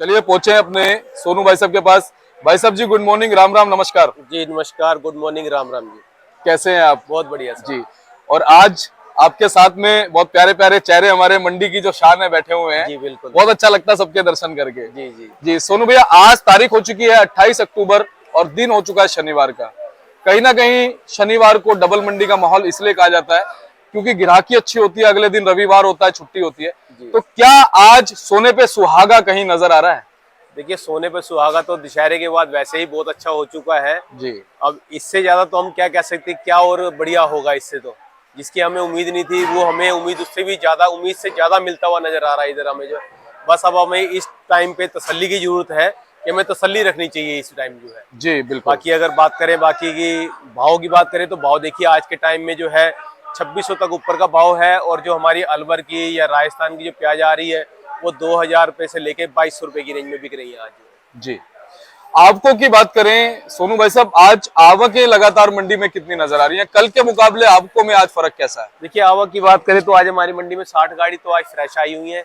चलिए पहुंचे अपने सोनू भाई साहब के पास। भाई साहब जी गुड मॉर्निंग, राम राम, नमस्कार। जी नमस्कार, गुड मॉर्निंग, राम राम जी। कैसे हैं आप? बहुत बढ़िया सर। जी। और आज आपके साथ में बहुत प्यारे प्यारे चेहरे हमारे मंडी की जो शान है बैठे हुए हैं। जी बिल्कुल। बहुत अच्छा लगता है सबके दर्शन करके। जी जी। जी सोनू भैया, आज तारीख हो चुकी है 28 अक्टूबर और दिन हो चुका है शनिवार का। कहीं ना कहीं शनिवार को डबल मंडी का माहौल इसलिए कहा जाता है क्योंकि ग्राहकी अच्छी होती है, अगले दिन रविवार होता है, छुट्टी होती है। जी तो क्या आज सोने पे सुहागा कहीं नजर आ रहा है? देखिए, सोने पे सुहागा तो दशहरे के बाद वैसे ही बहुत अच्छा हो चुका है। जी अब इससे ज्यादा तो हम क्या कह सकते, क्या और बढ़िया होगा इससे। तो जिसकी हमें उम्मीद नहीं थी, वो हमें उम्मीद उससे भी ज्यादा, उम्मीद से ज्यादा मिलता हुआ नजर आ रहा है इधर हमें जो। बस अब हमें इस टाइम पे तसल्ली की जरूरत है कि हमें तसल्ली रखनी चाहिए इस टाइम जो है। जी बिल्कुल। बाकी अगर बात करें, बाकी की भाव की बात करें तो भाव देखिए आज के टाइम में जो है 2600 तक ऊपर का भाव है। और जो हमारी अलवर की या राजस्थान की जो प्याज आ रही है वो 2000 रुपए से लेके 2200 रुपए की रेंज में बिक रही है आज जो। जी आवकों की बात करें सोनू भाई साहब, आज आवकें लगातार मंडी में कितनी नजर आ रही हैं? कल के मुकाबले आवकों में आज फर्क कैसा है? देखिए, आवक की बात करें तो आज हमारी मंडी में 60 गाड़ी तो आज फ्रेश आई हुई है।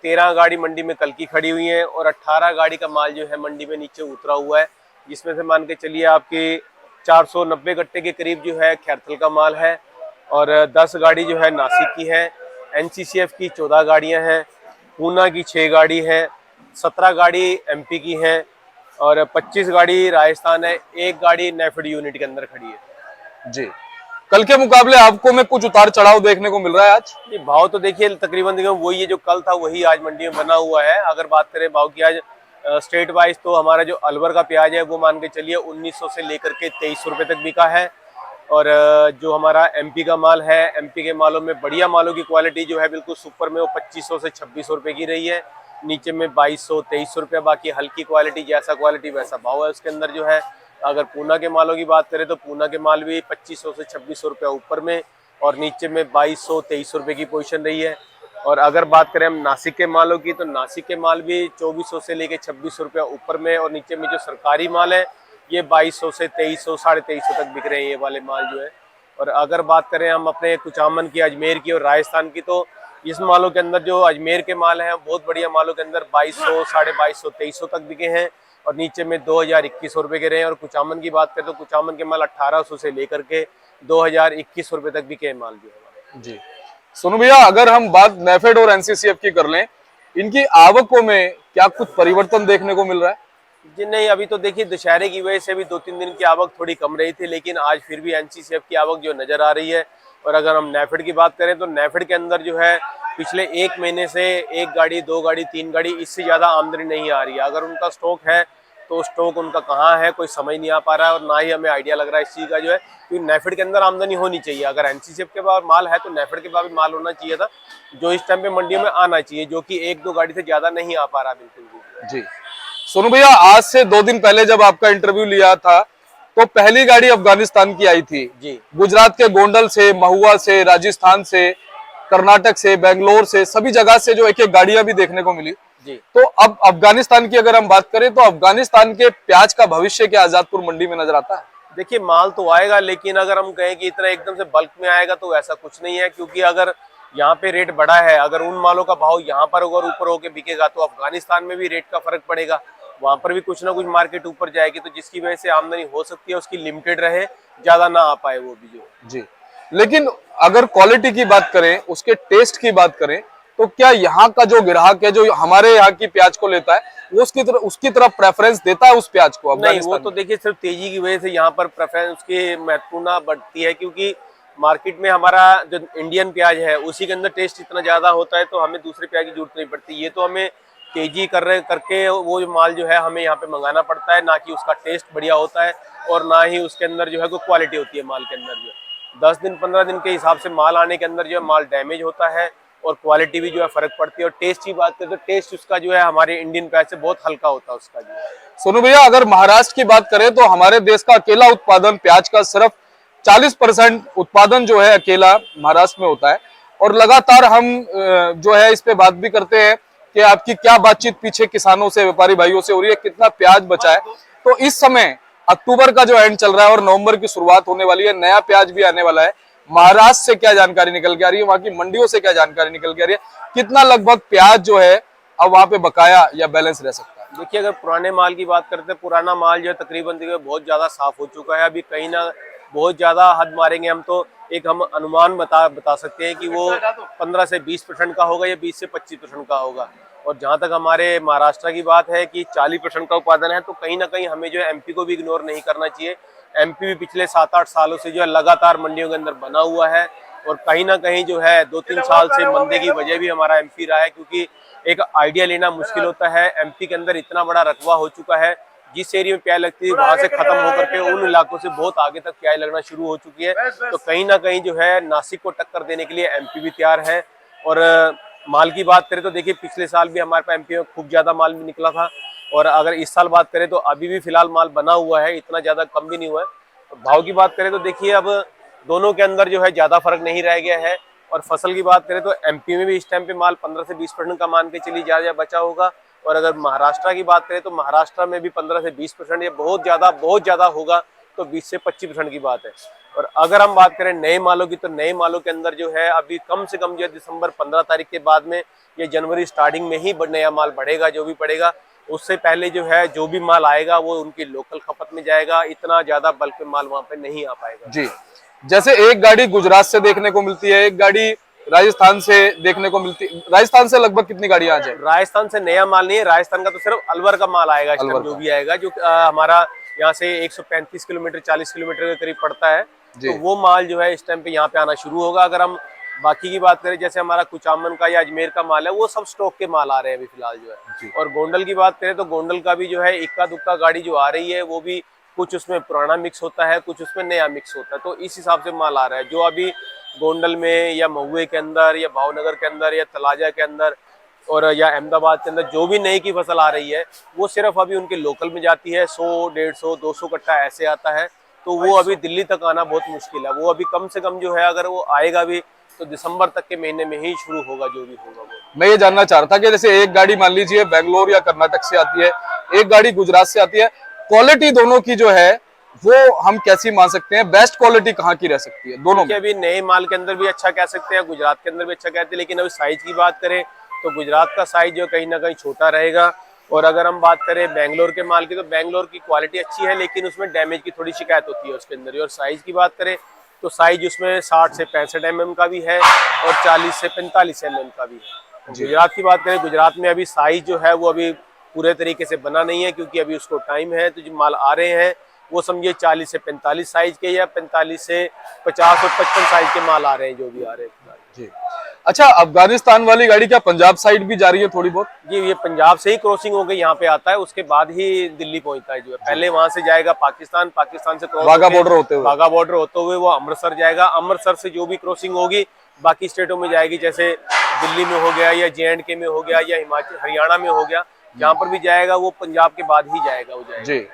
13 गाड़ी मंडी में कल की खड़ी हुई है और 18 गाड़ी का माल जो है मंडी में नीचे उतरा हुआ है। जिसमें से मान के चलिए आपके 490 गट्टे के करीब जो है खैरथल का माल है। और 10 गाड़ी जो है नासिक की है। एनसीसीएफ की 14 गाड़ियां हैं। पूना की 6 गाड़ी है। 17 गाड़ी एमपी की है। और 25 गाड़ी राजस्थान है। एक गाड़ी नेफेड यूनिट के अंदर खड़ी है। जी कल के मुकाबले आवकों में कुछ उतार चढ़ाव देखने को मिल रहा है आज? ये भाव तो देखिए तकरीबन वही है जो कल था, वही आज मंडी में बना हुआ है। अगर बात करें भाव की आज स्टेट वाइज तो हमारा जो अलवर का प्याज है वो मान के चलिए 1900 से लेकर के 2300 रुपए तक बिका है। और जो हमारा एमपी का माल है, एमपी के मालों में बढ़िया मालों की क्वालिटी जो है बिल्कुल सुपर में वो 2500 से 2600 रुपए की रही है। नीचे में 2200 2300 रुपये। बाकी हल्की क्वालिटी जैसा क्वालिटी वैसा भाव है उसके अंदर जो है। अगर पूना के मालों की बात करें तो पूना के माल भी 2500 से 2600 रुपये ऊपर में और नीचे में 2200 2300 रुपये की पोजीशन रही है। और अगर बात करें हम नासिक के मालों की तो नासिक के माल भी 2400 से लेके 2600 रुपये ऊपर में और नीचे में जो सरकारी माल है ये 2200 से 2300 2350 तक बिक रहे हैं ये वाले माल जो है। और अगर बात करें हम अपने कुचामन की, अजमेर की और राजस्थान की तो इस मालों के अंदर जो अजमेर के माल हैं बहुत बढ़िया मालों के अंदर 2200 2250 2300 तक बिके हैं। और नीचे में 2000-2100 रुपये के रहे हैं। और कुचामन की बात करें तो कुचामन के माल 1800 से लेकर के 2000-2100 रुपये तक बिके माल जो है। जी सोनू भैया, अगर हम बात नेफेड और एनसीसीएफ की कर लें, इनकी आवकों में क्या कुछ परिवर्तन देखने को मिल रहा है? जी नहीं, अभी तो देखिए दशहरे की वजह से भी 2-3 दिन की आवक थोड़ी कम रही थी, लेकिन आज फिर भी एनसीसीएफ की आवक जो नजर आ रही है। और अगर हम नेफेड की बात करें तो नेफेड के अंदर जो है पिछले एक महीने से एक गाड़ी, दो गाड़ी, तीन गाड़ी, इससे ज्यादा आमदनी नहीं आ रही है। अगर उनका स्टॉक है तो स्टॉक उनका कहाँ है कोई समझ नहीं आ पा रहा है और ना ही हमें आइडिया लग रहा है इस चीज का जो है। क्योंकि नेफेड के अंदर आमदनी होनी चाहिए। अगर एनसीसीएफ के पास माल है तो नेफेड के पास भी माल होना चाहिए था जो इस टाइम पे मंडियों में आना चाहिए, जो कि एक दो गाड़ी से ज्यादा नहीं आ पा रहा बिल्कुल भी। जी सोनू भैया, आज से 2 दिन पहले जब आपका इंटरव्यू लिया था तो पहली गाड़ी अफगानिस्तान की आई थी। जी गुजरात के गोंडल से, महुआ से, राजस्थान से, कर्नाटक से, बेंगलोर से, सभी जगह से जो एक एक गाड़ियां भी देखने को मिली। जी तो अब अफगानिस्तान की अगर हम बात करें तो अफगानिस्तान के प्याज का भविष्य क्या आजादपुर मंडी में नजर आता है? देखिए, माल तो आएगा, लेकिन अगर हम कहें कि इतना एकदम से बल्क में आएगा तो ऐसा कुछ नहीं है। क्योंकि अगर यहाँ पे रेट बढ़ा है, अगर उन मालों का भाव यहाँ पर अगर ऊपर होके बिकेगा तो अफगानिस्तान में भी रेट का फर्क पड़ेगा। वहां पर भी कुछ ना कुछ मार्केट ऊपर जाएगी, तो जिसकी वजह से आमदनी हो सकती है उसकी लिमिटेड रहे, ज्यादा ना आ पाए वो भी जो। जी लेकिन अगर क्वालिटी की बात करें, उसके टेस्ट की बात करें, तो क्या यहाँ का जो ग्राहक है जो हमारे यहाँ की प्याज को लेता है वो उसकी तरफ प्रेफरेंस देता है उस प्याज को? नहीं, वो तो देखिए सिर्फ तेजी की वजह से यहाँ पर प्रेफरेंस उसकी महत्वपूर्ण बढ़ती है। क्योंकि मार्केट में हमारा जो इंडियन प्याज है उसी के अंदर टेस्ट इतना ज्यादा होता है, तो हमें दूसरे प्याज की जरूरत नहीं पड़ती। ये तो हमें तेजी करके वो जो माल जो है हमें यहाँ पे मंगाना पड़ता है, ना कि उसका टेस्ट बढ़िया होता है और ना ही उसके अंदर जो है कोई क्वालिटी होती है माल के अंदर जो। 10 दिन 15 दिन के हिसाब से माल आने के अंदर जो है माल डैमेज होता है और क्वालिटी भी जो है फर्क पड़ती है। और टेस्ट की बात करें तो टेस्ट उसका जो है हमारे इंडियन प्याज से बहुत हल्का होता है उसका जो है। सोनू भैया, अगर महाराष्ट्र की बात करें तो हमारे देश का अकेला उत्पादन प्याज का सिर्फ 40% उत्पादन जो है अकेला महाराष्ट्र में होता है। और लगातार हम जो है इस पे बात भी करते हैं कि आपकी क्या बातचीत पीछे किसानों से, व्यापारी भाइयों से हो रही है, कितना प्याज बचा है। तो इस समय अक्टूबर का जो एंड चल रहा है और नवंबर की शुरुआत होने वाली है, नया प्याज भी आने वाला है। महाराष्ट्र से क्या जानकारी निकल के आ रही है, वहां की मंडियों से क्या जानकारी निकल के आ रही है, कितना लगभग प्याज जो है अब वहां पे बकाया या बैलेंस रह सकता है? देखिए, अगर पुराने माल की बात करते हैं, पुराना माल जो है तकरीबन देखिए बहुत ज्यादा साफ हो चुका है। अभी कहीं ना बहुत ज्यादा हद मारेंगे हम तो एक हम अनुमान बता सकते हैं कि वो 15 से 20% का होगा या 20 से 25% का होगा। और जहां तक हमारे महाराष्ट्र की बात है कि 40% का उत्पादन है, तो कहीं ना कहीं हमें जो है एमपी को भी इग्नोर नहीं करना चाहिए। एमपी भी पिछले 7-8 सालों से जो है लगातार मंडियों के अंदर बना हुआ है, और कहीं ना कहीं जो है 2-3 साल से मंदी की वजह भी हमारा एमपी रहा है, क्योंकि एक आइडिया लेना मुश्किल होता है। एमपी के अंदर इतना बड़ा रकबा हो चुका है, जिस एरिया में प्याज लगती है वहां से खत्म होकर के उन इलाकों से बहुत आगे तक प्याज लगना शुरू हो चुकी है। तो कहीं ना कहीं जो है नासिक को टक्कर देने के लिए एमपी भी तैयार है। और माल की बात करें तो देखिए पिछले साल भी हमारे पास एमपी में खूब ज्यादा माल भी निकला था, और अगर इस साल बात करें तो अभी भी फिलहाल माल बना हुआ है, इतना ज्यादा कम भी नहीं हुआ है। भाव की बात करें तो देखिए अब दोनों के अंदर जो है ज्यादा फर्क नहीं रह गया है। और फसल की बात करें तो एमपी में भी इस टाइम पे माल 15 से 20% का मान के चलिए ज्यादा बचा होगा। और अगर महाराष्ट्र की बात करें तो महाराष्ट्र में भी 15 से 20% या बहुत ज्यादा होगा तो 20 से 25% की बात है। और अगर हम बात करें नए मालों की, तो नए मालों के अंदर जो है अभी कम से कम जो है दिसंबर 15 तारीख के बाद में या जनवरी स्टार्टिंग में ही नया माल बढ़ेगा। जो भी पड़ेगा उससे पहले जो है जो भी माल आएगा वो उनकी लोकल खपत में जाएगा, इतना ज्यादा बल्क में माल वहां पे नहीं आ पाएगा। जी, जैसे एक गाड़ी गुजरात से देखने को मिलती है, एक गाड़ी राजस्थान से देखने को मिलती है। राजस्थान से लगभग कितनी गाड़ियां आ जाए? राजस्थान से नया माल नहीं है, राजस्थान का तो सिर्फ अलवर का माल आएगा इस टाइम जो भी आएगा, जो हमारा यहाँ से 135 किलोमीटर 40 किलोमीटर के करीब पड़ता है। तो वो माल जो है इस टाइम पे यहाँ पे आना शुरू होगा। अगर हम बाकी की बात करें, जैसे हमारा कुचामन का या अजमेर का माल है, वो सब स्टॉक के माल आ रहे हैं अभी फिलहाल जो है। और गोंडल की बात करें तो गोंडल का भी जो है इक्का दुक्का गाड़ी जो आ रही है, वो भी कुछ उसमें पुराना मिक्स होता है, कुछ उसमें नया मिक्स होता है, तो इस हिसाब से माल आ रहा है। जो अभी गोंडल में या महुए के अंदर या भावनगर के अंदर या तलाजा के अंदर और या अहमदाबाद के अंदर जो भी नई की फसल आ रही है, वो सिर्फ अभी उनके लोकल में जाती है। 100, 150, 200 कट्टा ऐसे आता है, तो वो अभी दिल्ली तक आना बहुत मुश्किल है। वो अभी कम से कम जो है अगर वो आएगा भी तो दिसंबर तक के महीने में ही शुरू होगा जो भी होगा वो। मैं ये जानना चाह रहा था कि जैसे एक गाड़ी मान लीजिए बेंगलोर या कर्नाटक से आती है, एक गाड़ी गुजरात से आती है, क्वालिटी दोनों की जो है वो हम कैसी मान सकते हैं? बेस्ट क्वालिटी कहाँ की रह सकती है दोनों में? अभी नए माल के अंदर भी अच्छा कह सकते हैं, गुजरात के अंदर भी अच्छा कहते हैं, लेकिन अभी साइज की बात करें तो गुजरात का साइज जो कहीं ना कहीं छोटा रहेगा। और अगर हम बात करें बेंगलोर के माल की, तो बेंगलोर की क्वालिटी अच्छी है, लेकिन उसमें डैमेज की थोड़ी शिकायत होती है उसके अंदर। और साइज की बात करें तो साइज उसमें 60 से 65 mm का भी है और 40 से 45 mm का भी है। गुजरात की बात करें, गुजरात में अभी साइज जो है वो अभी पूरे तरीके से बना नहीं है, क्योंकि अभी उसको टाइम है। तो जो माल आ रहे हैं वो समझिए 40 से 45 साइज के या 45 से 50 और 55 साइज के माल आ रहे हैं जो भी आ रहे हैं जी। अच्छा, अफगानिस्तान वाली गाड़ी क्या पंजाब साइड भी जा रही है थोड़ी बहुत? जी, ये पंजाब से ही क्रॉसिंग होकर यहाँ पे आता है, उसके बाद ही दिल्ली पहुंचता है। जो है पहले वहां से जाएगा पाकिस्तान, पाकिस्तान से वाघा बॉर्डर होते हुए, वाघा बॉर्डर होते हुए वो अमृतसर जाएगा। अमृतसर से जो भी क्रॉसिंग होगी बाकी स्टेटों में जाएगी, जैसे दिल्ली में हो गया या JNK में हो गया या हिमाचल हरियाणा में हो गया, जहाँ पर भी जाएगा वो पंजाब के बाद ही जाएगा वो जाएगा। जी।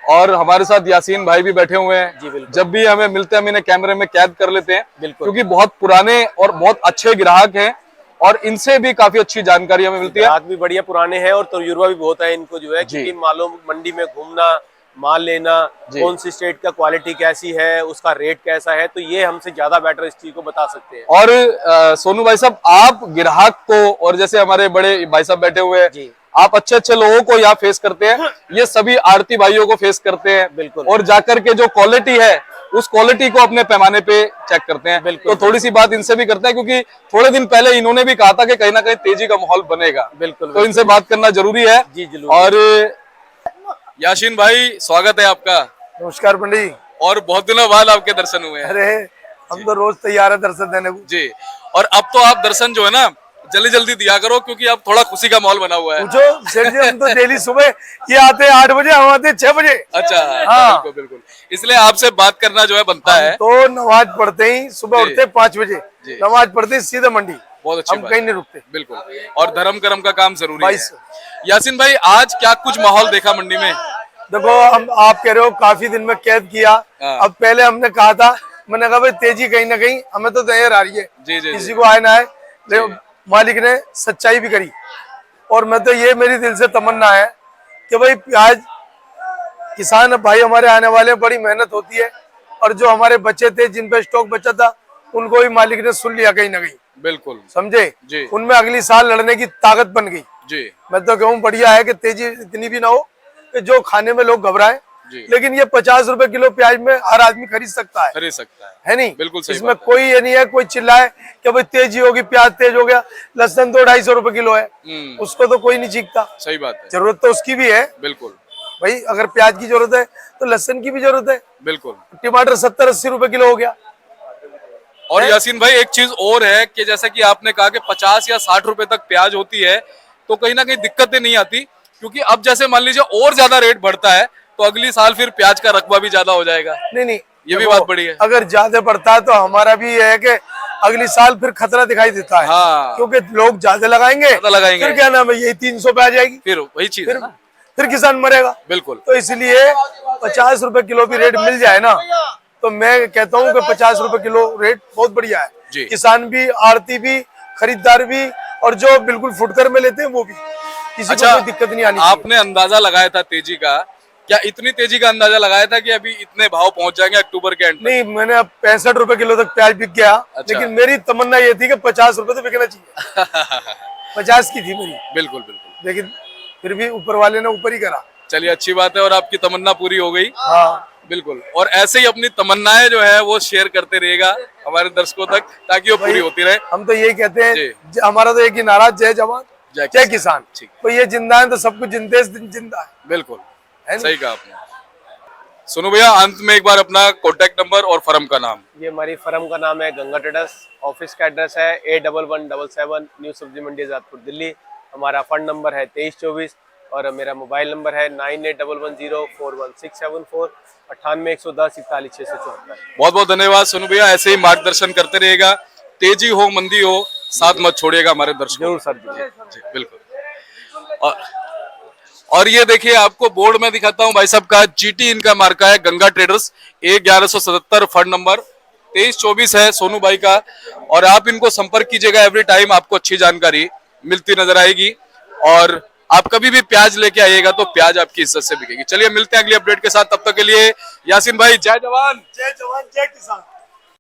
और हमारे साथ यासीन भाई भी बैठे हुए हैं। जी बिल्कुल। जब भी हमें मिलते हैं हम इन्हें कैमरे में कैद कर लेते हैं, बिल्कुल, क्योंकि बहुत पुराने और बहुत अच्छे ग्राहक हैं और इनसे भी काफी अच्छी जानकारी हमें मिलती है। ग्राहक भी बढ़िया पुराने हैं और तजुर्बा भी बहुत है इनको जो है, क्योंकि मालूम मंडी में घूमना, माल लेना, कौन सी स्टेट का क्वालिटी कैसी है, उसका रेट कैसा है, तो ये हमसे ज्यादा बेटर इस चीज को बता सकते हैं। और सोनू भाई साहब, आप ग्राहक को और जैसे हमारे बड़े भाई साहब बैठे हुए हैं, आप अच्छे अच्छे लोगों को यहाँ फेस करते हैं, ये सभी आड़ती भाइयों को फेस करते हैं। बिल्कुल। और जाकर के जो क्वालिटी है उस क्वालिटी को अपने पैमाने पे चेक करते हैं। बिल्कुल। तो थोड़ी सी बात इनसे भी करते हैं, क्योंकि थोड़े दिन पहले इन्होंने भी कहा था कि कहीं ना कहीं तेजी का माहौल बनेगा। बिल्कुल, तो इनसे बात करना जरूरी है। जी जरूर। और यासीन भाई, स्वागत है आपका। नमस्कार पंडित। और बहुत दिनों बाद आपके दर्शन हुए हैं। अरे हम तो रोज तैयार है दर्शन देने को। जी। और अब तो आप दर्शन जो है ना जल्दी जल्दी दिया करो, क्योंकि अब थोड़ा खुशी का माहौल बना हुआ है। पूछो सेठ जी, हम तो डेली सुबह ये आते हैं 8 बजे, हम आते हैं 6 बजे। अच्छा, हाँ। बिल्कुल बिल्कुल, इसलिए आपसे बात करना जो है बनता है। तो नमाज पढ़ते ही सुबह उठते 5 बजे, नमाज पढ़ते ही सीधे मंडी। बहुत अच्छी हम बात कहीं है। नहीं रुकते। बिल्कुल। और धर्म कर्म का काम जरूरी है। 22। यासीन भाई, आज क्या कुछ माहौल देखा मंडी में? देखो, हम आप कह रहे हो काफी दिन में कैद किया। अब पहले हमने कहा था, मैंने कहा भाई तेजी कहीं ना कहीं हमें तो नजर आ रही है, जी जी किसी को आए ना आए, लेकिन मालिक ने सच्चाई भी करी। और मैं तो ये मेरी दिल से तमन्ना है कि भाई प्याज किसान भाई हमारे आने वाले, बड़ी मेहनत होती है, और जो हमारे बच्चे थे जिन पे स्टॉक बचा था उनको भी मालिक ने सुन लिया कहीं ना कहीं। बिल्कुल, समझे जी। उनमें अगली साल लड़ने की ताकत बन गई। जी मैं तो कहूँ बढ़िया है कि तेजी इतनी भी ना हो कि जो खाने में लोग घबराएं। जी लेकिन ये 50 रुपए किलो प्याज में हर आदमी खरीद सकता खरीद सकता है नहीं? बिल्कुल सही इसमें बात है। कोई ये नहीं है कोई चिल्लाए कि भाई तेजी होगी, प्याज तेज हो गया। लहसुन तो 250 रुपए किलो है, उसको तो कोई नहीं चीखता। सही बात है, जरूरत तो उसकी भी है बिल्कुल भाई, अगर प्याज की जरूरत है तो लहसुन की भी जरूरत है। बिल्कुल। टमाटर 70-80 रुपए किलो हो गया। और यासीन भाई एक चीज और है कि जैसा कि आपने कहा कि 50 या 60 रुपए तक प्याज होती है, तो कहीं ना कहीं दिक्कतें नहीं आती, क्योंकि अब जैसे मान लीजिए और ज्यादा रेट बढ़ता है तो अगली साल फिर प्याज का रकबा भी ज्यादा हो जाएगा। नहीं ये भी बात बड़ी है। अगर ज्यादा बढ़ता है तो हमारा भी ये है कि अगली साल फिर खतरा दिखाई देता है। हाँ। क्योंकि लोग ज्यादा लगाएंगे फिर क्या नाम है, यही 300 पे आ जाएगी, फिर वही चीज है ना? फिर किसान मरेगा। बिल्कुल। तो इसलिए 50 रुपए किलो भी रेट मिल जाए ना, तो मैं कहता हूँ कि 50 रुपए किलो रेट बहुत बढ़िया है। किसान भी, आड़ती भी, खरीदार भी, और जो बिल्कुल फुटकर में लेते हैं वो भी, किसी को कोई दिक्कत नहीं आनी। आपने अंदाजा लगाया था तेजी का, क्या इतनी तेजी का अंदाजा लगाया था कि अभी इतने भाव पहुंच जाएंगे अक्टूबर के एंड? नहीं, मैंने 65 रुपए किलो तक प्याज बिक गया। लेकिन मेरी तमन्ना ये थी कि 50 रुपए तो बिकना चाहिए। 50 की थी मेरी। बिल्कुल बिल्कुल। लेकिन फिर भी ऊपर वाले ने ऊपर ही करा। चलिए अच्छी बात है, और आपकी तमन्ना पूरी हो गई। हाँ बिल्कुल, और ऐसे ही अपनी तमन्नाएं जो है वो शेयर करते रहेगा हमारे दर्शकों तक, ताकि वो पूरी होती रहे। हम तो यही कहते हैं, हमारा तो एक ही नारा, जय जवान जय किसान। तो ये जिंदा है तो सब कुछ जिंदे जिंदा है। बिल्कुल सही कहा आपने। सुनो भैया, अंत में एक बार अपना कॉन्टेक्ट नंबर और फर्म का नाम। ये हमारी फर्म का नाम है गंगा ट्रेडर्स। ऑफिस का एड्रेस है 81177 न्यू सब्जी मंडी आजादपुर दिल्ली। हमारा फंड नंबर है 2324 और मेरा मोबाइल नंबर है 9811041674 981110 बहुत बहुत धन्यवाद सोनू भैया, ऐसे ही मार्गदर्शन करते रहेगा। तेजी हो मंदी हो, साथ मत छोड़िएगा हमारे दर्शकों। जरूर सर जी बिल्कुल। और ये देखिए, आपको बोर्ड में दिखाता हूँ भाई साहब का, जीटी इनका मार्का है, गंगा ट्रेडर्स 1177, फंड नंबर 2324 है सोनू भाई का। और आप इनको संपर्क कीजिएगा, एवरी टाइम आपको अच्छी जानकारी मिलती नजर आएगी। और आप कभी भी प्याज लेके आइएगा तो प्याज आपकी इज्जत से बिकेगी। चलिए मिलते हैं अगली अपडेट के साथ, तब तक के लिए यासीन भाई जय जवान जय किसान।